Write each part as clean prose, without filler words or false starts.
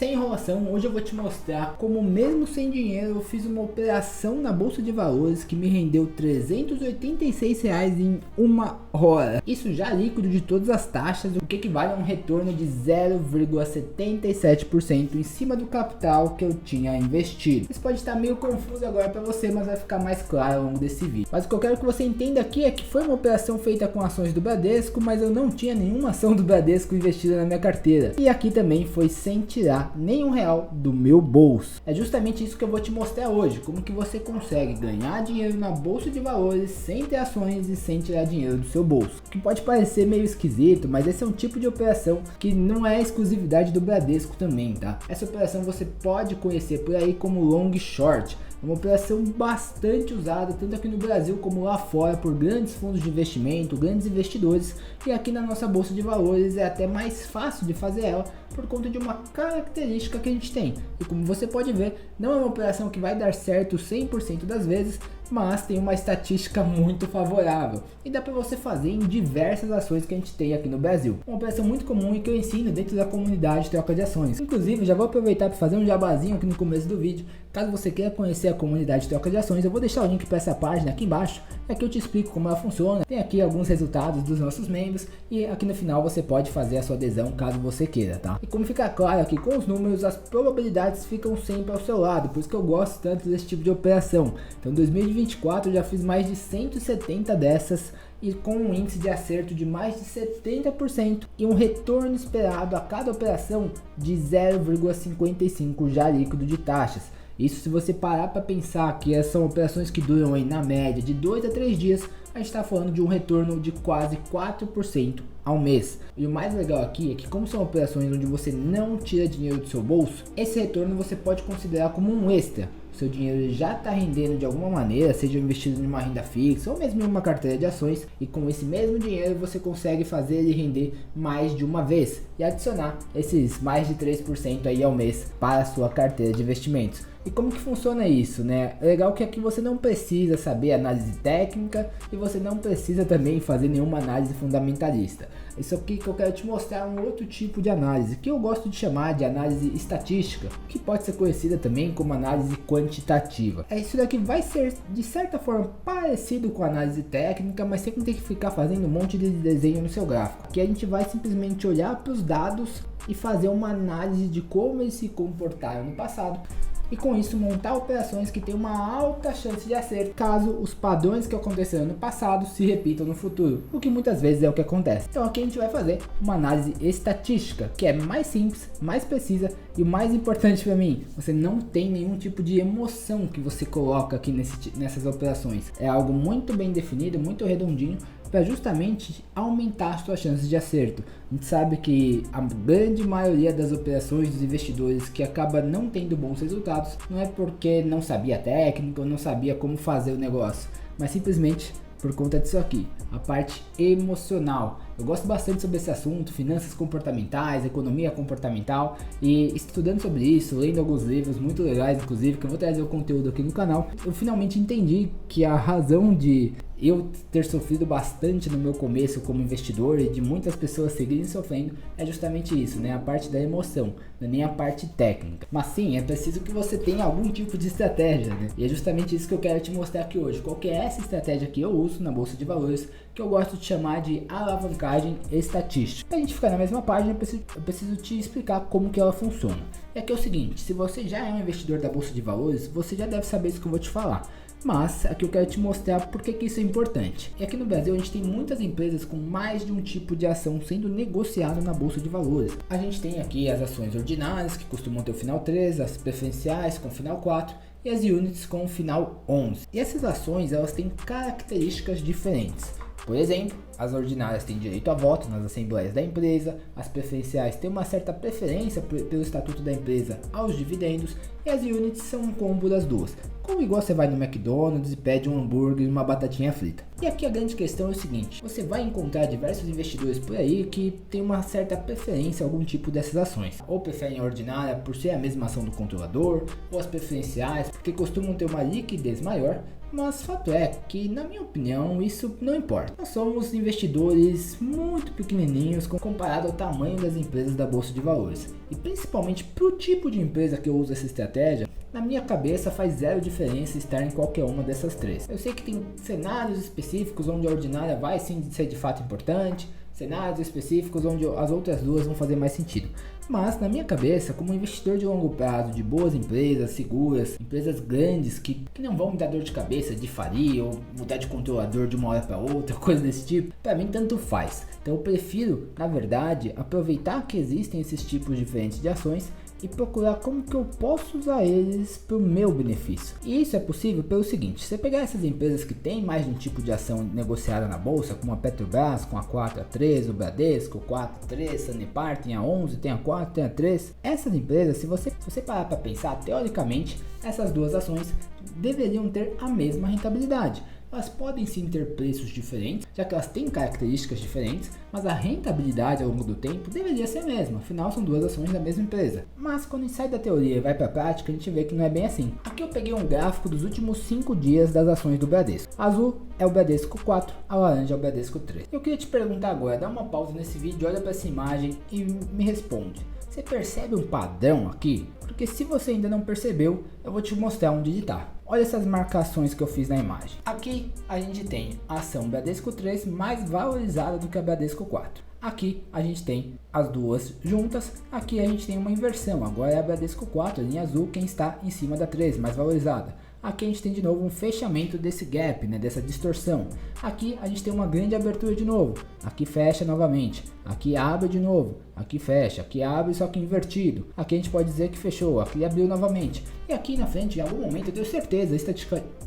sem enrolação, hoje eu vou te mostrar como mesmo sem dinheiro eu fiz uma operação na bolsa de valores que me rendeu R$386 em uma hora. Isso já líquido de todas as taxas, o que equivale a um retorno de 0,77% em cima do capital que eu tinha investido. Isso pode estar meio confuso agora para você, mas vai ficar mais claro ao longo desse vídeo. Mas o que eu quero que você entenda aqui é que foi uma operação feita com ações do Bradesco, mas eu não tinha nenhuma ação do Bradesco investida na minha carteira. E aqui também foi sem tirar nenhum real do meu bolso. É justamente isso que eu vou te mostrar hoje, como que você consegue ganhar dinheiro na bolsa de valores sem ter ações e sem tirar dinheiro do seu bolso. Que pode parecer meio esquisito, mas esse é um tipo de operação que não é exclusividade do Bradesco também, tá? Essa operação você pode conhecer por aí como long short. É uma operação bastante usada tanto aqui no Brasil como lá fora por grandes fundos de investimento, grandes investidores, e aqui na nossa bolsa de valores é até mais fácil de fazer ela por conta de uma característica que a gente tem. E como você pode ver, não é uma operação que vai dar certo 100% das vezes, mas tem uma estatística muito favorável e dá para você fazer em diversas ações que a gente tem aqui no Brasil. Uma operação muito comum e que eu ensino dentro da comunidade Troca de Ações. Inclusive, já vou aproveitar para fazer um jabazinho aqui no começo do vídeo. Caso você queira conhecer a comunidade Troca de Ações, eu vou deixar o link para essa página aqui embaixo. Aqui eu te explico como ela funciona. Tem aqui alguns resultados dos nossos membros e aqui no final você pode fazer a sua adesão caso você queira, tá? E como fica claro aqui com os números, as probabilidades ficam sempre ao seu lado, por isso que eu gosto tanto desse tipo de operação. Então em 2024 eu já fiz mais de 170 dessas e com um índice de acerto de mais de 70% e um retorno esperado a cada operação de 0,55 já líquido de taxas. Isso se você parar para pensar que essas são operações que duram aí na média de 2 a 3 dias, a gente está falando de um retorno de quase 4% ao mês. E o mais legal aqui é que como são operações onde você não tira dinheiro do seu bolso, esse retorno você pode considerar como um extra. O seu dinheiro já está rendendo de alguma maneira, seja investido em uma renda fixa ou mesmo em uma carteira de ações, e com esse mesmo dinheiro você consegue fazer ele render mais de uma vez e adicionar esses mais de 3% aí ao mês para a sua carteira de investimentos. E como que funciona isso, né? É legal que aqui você não precisa saber análise técnica e você não precisa também fazer nenhuma análise fundamentalista. Isso aqui que eu quero te mostrar é um outro tipo de análise, que eu gosto de chamar de análise estatística, que pode ser conhecida também como análise quantitativa. Isso daqui vai ser de certa forma parecido com a análise técnica, mas sem ter que ficar fazendo um monte de desenho no seu gráfico. Aqui a gente vai simplesmente olhar para os dados e fazer uma análise de como eles se comportaram no passado, e com isso montar operações que têm uma alta chance de acerto caso os padrões que aconteceram no passado se repitam no futuro, o que muitas vezes é o que acontece. Então aqui a gente vai fazer uma análise estatística, que é mais simples, mais precisa, e o mais importante para mim, você não tem nenhum tipo de emoção que você coloca aqui nessas operações. É algo muito bem definido, muito redondinho, para justamente aumentar suas chances de acerto. A gente sabe que a grande maioria das operações dos investidores que acaba não tendo bons resultados não é porque não sabia técnica ou não sabia como fazer o negócio, mas simplesmente por conta disso aqui, a parte emocional. Eu gosto bastante sobre esse assunto, finanças comportamentais, economia comportamental, e estudando sobre isso, lendo alguns livros muito legais, inclusive, que eu vou trazer o conteúdo aqui no canal, eu finalmente entendi que a razão de eu ter sofrido bastante no meu começo como investidor e de muitas pessoas seguirem sofrendo é justamente isso, né? A parte da emoção, não é nem a parte técnica. Mas sim, é preciso que você tenha algum tipo de estratégia, né? E é justamente isso que eu quero te mostrar aqui hoje. Qual que é essa estratégia que eu uso na bolsa de valores, que eu gosto de chamar de alavancagem estatística. Para a gente ficar na mesma página, eu preciso te explicar como que ela funciona. E aqui é o seguinte, se você já é um investidor da bolsa de valores, você já deve saber isso que eu vou te falar. Mas aqui eu quero te mostrar por que isso é importante. E aqui no Brasil a gente tem muitas empresas com mais de um tipo de ação sendo negociado na bolsa de valores. A gente tem aqui as ações ordinárias, que costumam ter o final 3, as preferenciais com o final 4 e as units com o final 11. E essas ações elas têm características diferentes. Por exemplo, as ordinárias têm direito a voto nas assembleias da empresa, as preferenciais têm uma certa preferência pelo estatuto da empresa aos dividendos e as units são um combo das duas. como igual você vai no McDonald's e pede um hambúrguer e uma batatinha frita. E aqui a grande questão é o seguinte, você vai encontrar diversos investidores por aí que tem uma certa preferência a algum tipo dessas ações. Ou preferem a ordinária por ser a mesma ação do controlador, ou as preferenciais porque costumam ter uma liquidez maior. Mas fato é que, na minha opinião, isso não importa. Nós somos investidores muito pequenininhos comparado ao tamanho das empresas da Bolsa de Valores. E principalmente para o tipo de empresa que eu uso essa estratégia, na minha cabeça faz zero diferença estar em qualquer uma dessas três. Eu sei que tem cenários específicos onde a ordinária vai sim ser de fato importante, cenários específicos onde as outras duas vão fazer mais sentido. Mas na minha cabeça, como investidor de longo prazo, de boas empresas, seguras, empresas grandes que não vão me dar dor de cabeça de falir ou mudar de controlador de uma hora para outra, coisa desse tipo, para mim tanto faz. Então eu prefiro, na verdade, aproveitar que existem esses tipos diferentes de ações e procurar como que eu posso usar eles para o meu benefício. E isso é possível pelo seguinte, você pegar essas empresas que têm mais de um tipo de ação negociada na bolsa, como a Petrobras, com a 4 a 3, o Bradesco, 4 a 3, Sanepar, tem a 11, tem a 4, tem a 3. Essas empresas, se você parar para pensar, teoricamente, essas duas ações deveriam ter a mesma rentabilidade. Elas podem sim ter preços diferentes, já que elas têm características diferentes, mas a rentabilidade ao longo do tempo deveria ser a mesma, afinal são duas ações da mesma empresa. Mas quando a gente sai da teoria e vai para a prática, a gente vê que não é bem assim. Aqui eu peguei um gráfico dos últimos 5 dias das ações do Bradesco. Azul é o Bradesco 4, a laranja é o Bradesco 3. Eu queria te perguntar agora, dá uma pausa nesse vídeo, olha para essa imagem e me responde. Você percebe um padrão aqui? Porque se você ainda não percebeu, eu vou te mostrar onde ele está. Olha essas marcações que eu fiz na imagem. Aqui a gente tem a ação Bradesco 3 mais valorizada do que a Bradesco 4. Aqui a gente tem as duas juntas, aqui a gente tem uma inversão. Agora é a Bradesco 4, a linha azul, quem está em cima da 3, mais valorizada. Aqui a gente tem de novo um fechamento desse gap, dessa distorção. Aqui a gente tem uma grande abertura de novo. Aqui fecha novamente. Aqui abre de novo. Aqui fecha. Aqui abre só que invertido. Aqui a gente pode dizer que fechou. Aqui abriu novamente. E aqui na frente, em algum momento, eu tenho certeza,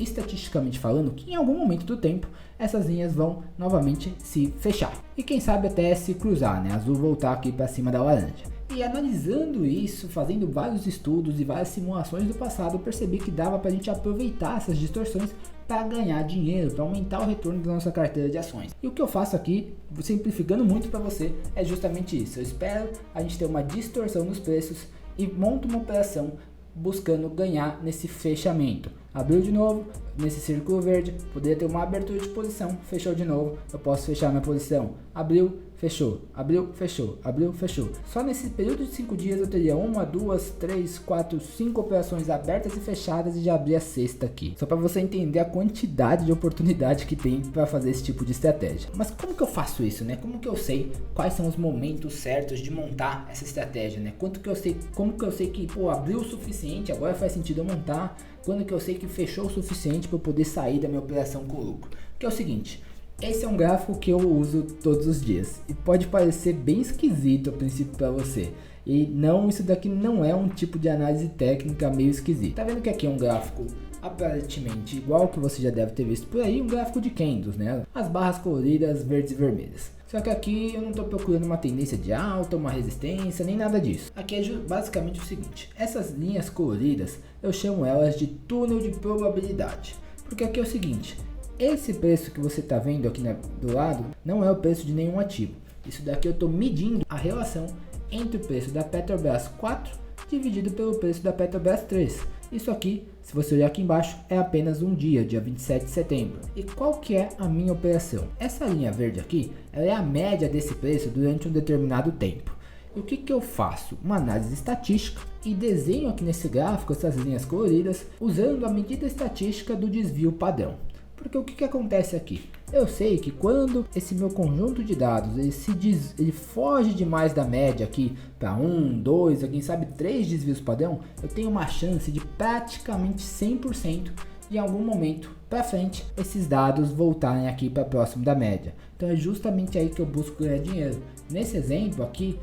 estatisticamente falando, que em algum momento do tempo, essas linhas vão novamente se fechar. E quem sabe até se cruzar, Azul voltar aqui para cima da laranja. E analisando isso, fazendo vários estudos e várias simulações do passado, eu percebi que dava para a gente aproveitar essas distorções para ganhar dinheiro, para aumentar o retorno da nossa carteira de ações. E o que eu faço aqui, simplificando muito para você, é justamente isso. Eu espero a gente ter uma distorção nos preços e monto uma operação buscando ganhar nesse fechamento. Abriu de novo, nesse círculo verde, poderia ter uma abertura de posição, fechou de novo, eu posso fechar minha posição. Abriu, fechou, abriu, fechou, abriu, fechou. Só nesse período de 5 dias eu teria 1, 2, 3, 4, 5 operações abertas e fechadas e já abri a sexta aqui. Só para você entender a quantidade de oportunidade que tem para fazer esse tipo de estratégia. Mas como que eu faço isso, Como que eu sei quais são os momentos certos de montar essa estratégia, Como que eu sei que, abriu o suficiente, agora faz sentido eu montar. Quando que eu sei que fechou o suficiente para eu poder sair da minha operação com lucro? Que é o seguinte, esse é um gráfico que eu uso todos os dias e pode parecer bem esquisito a princípio para você. E não, isso daqui não é um tipo de análise técnica meio esquisito. Tá vendo que aqui é um gráfico aparentemente igual que você já deve ter visto por aí, um gráfico de candles, As barras coloridas verdes e vermelhas. Só que aqui eu não estou procurando uma tendência de alta, uma resistência, nem nada disso. Aqui é basicamente o seguinte, essas linhas coloridas eu chamo elas de túnel de probabilidade. Porque aqui é o seguinte, esse preço que você está vendo aqui do lado não é o preço de nenhum ativo. Isso daqui eu estou medindo a relação entre o preço da Petrobras 4 dividido pelo preço da Petrobras 3. Isso aqui, se você olhar aqui embaixo, é apenas um dia 27 de setembro. E qual que é a minha operação? Essa linha verde aqui, ela é a média desse preço durante um determinado tempo. E o que eu faço? Uma análise estatística e desenho aqui nesse gráfico essas linhas coloridas usando a medida estatística do desvio padrão. Porque o que acontece aqui? Eu sei que quando esse meu conjunto de dados ele foge demais da média aqui para 1, 2, quem sabe 3 desvios padrão, eu tenho uma chance de praticamente 100% de em algum momento para frente, esses dados voltarem aqui para próximo da média. Então é justamente aí que eu busco ganhar dinheiro. Nesse exemplo aqui,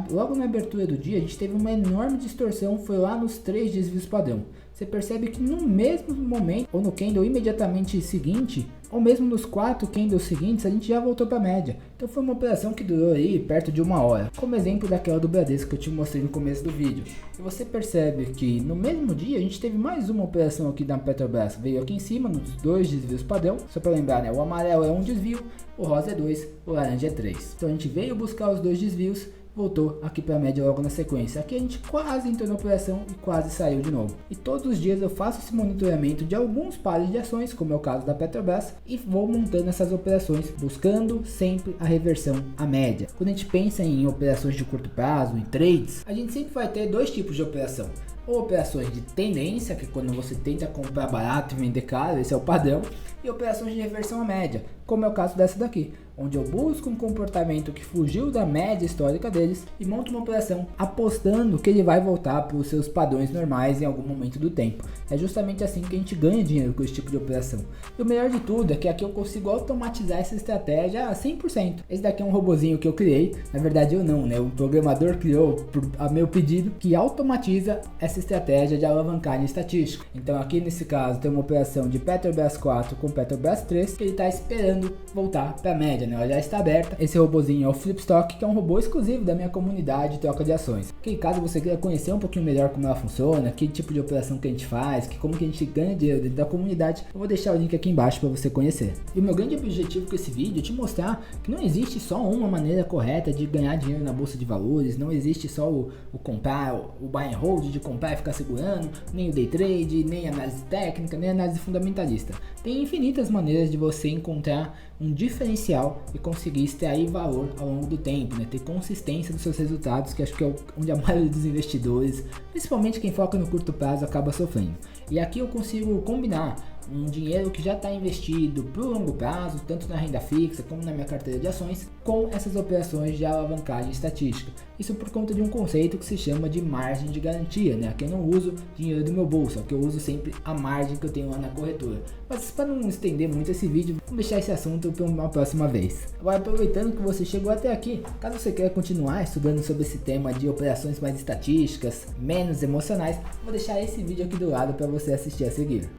logo na abertura do dia, a gente teve uma enorme distorção, foi lá nos 3 desvios padrão. Você percebe que no mesmo momento, ou no candle imediatamente seguinte, ou mesmo nos 4 candles seguintes, a gente já voltou para a média. Então foi uma operação que durou aí perto de 1 hora, como exemplo daquela do Bradesco que eu te mostrei no começo do vídeo. E você percebe que no mesmo dia a gente teve mais uma operação aqui da Petrobras, veio aqui em cima nos 2 desvios padrão, só para lembrar, né? O amarelo é um desvio, o rosa é 2, o laranja é 3. Então a gente veio buscar os 2 desvios, voltou aqui para a média logo na sequência. Aqui a gente quase entrou na operação e quase saiu de novo. E todos os dias eu faço esse monitoramento de alguns pares de ações, como é o caso da Petrobras, e vou montando essas operações, buscando sempre a reversão à média. Quando a gente pensa em operações de curto prazo, em trades, a gente sempre vai ter 2 tipos de operação. Ou operações de tendência, que é quando você tenta comprar barato e vender caro, esse é o padrão, e operações de reversão à média, como é o caso dessa daqui, onde eu busco um comportamento que fugiu da média histórica deles e monto uma operação apostando que ele vai voltar para os seus padrões normais em algum momento do tempo. É justamente assim que a gente ganha dinheiro com esse tipo de operação. E o melhor de tudo é que aqui eu consigo automatizar essa estratégia a 100%. Esse daqui é um robozinho que eu criei, na verdade eu não, né? O programador criou a meu pedido, que automatiza essa estratégia de alavancagem estatística. Então aqui nesse caso tem uma operação de Petrobras 4 com Petrobras 3, que ele está esperando voltar para a média, né? Ela já está aberta. Esse robozinho é o Flipstock, que é um robô exclusivo da minha comunidade de troca de ações. Que caso você queira conhecer um pouquinho melhor como ela funciona, que tipo de operação que a gente faz, como que a gente ganha dinheiro dentro da comunidade, eu vou deixar o link aqui embaixo para você conhecer. E o meu grande objetivo com esse vídeo é te mostrar que não existe só uma maneira correta de ganhar dinheiro na bolsa de valores, não existe só o comprar, o buy and hold, de comprar e ficar segurando, nem o day trade, nem análise técnica, nem análise fundamentalista. Tem infinitas maneiras de você encontrar um diferencial e conseguir extrair valor ao longo do tempo, né? Ter consistência dos seus resultados, que acho que é onde a maioria dos investidores, principalmente quem foca no curto prazo, acaba sofrendo. E aqui eu consigo combinar um dinheiro que já está investido para o longo prazo, tanto na renda fixa como na minha carteira de ações, com essas operações de alavancagem estatística. Isso por conta de um conceito que se chama de margem de garantia, né? Aqui eu não uso dinheiro do meu bolso, aqui eu uso sempre a margem que eu tenho lá na corretora. Mas para não estender muito esse vídeo, vamos deixar esse assunto para uma próxima vez. Agora, aproveitando que você chegou até aqui, caso você queira continuar estudando sobre esse tema de operações mais estatísticas, menos emocionais, vou deixar esse vídeo aqui do lado para você assistir a seguir.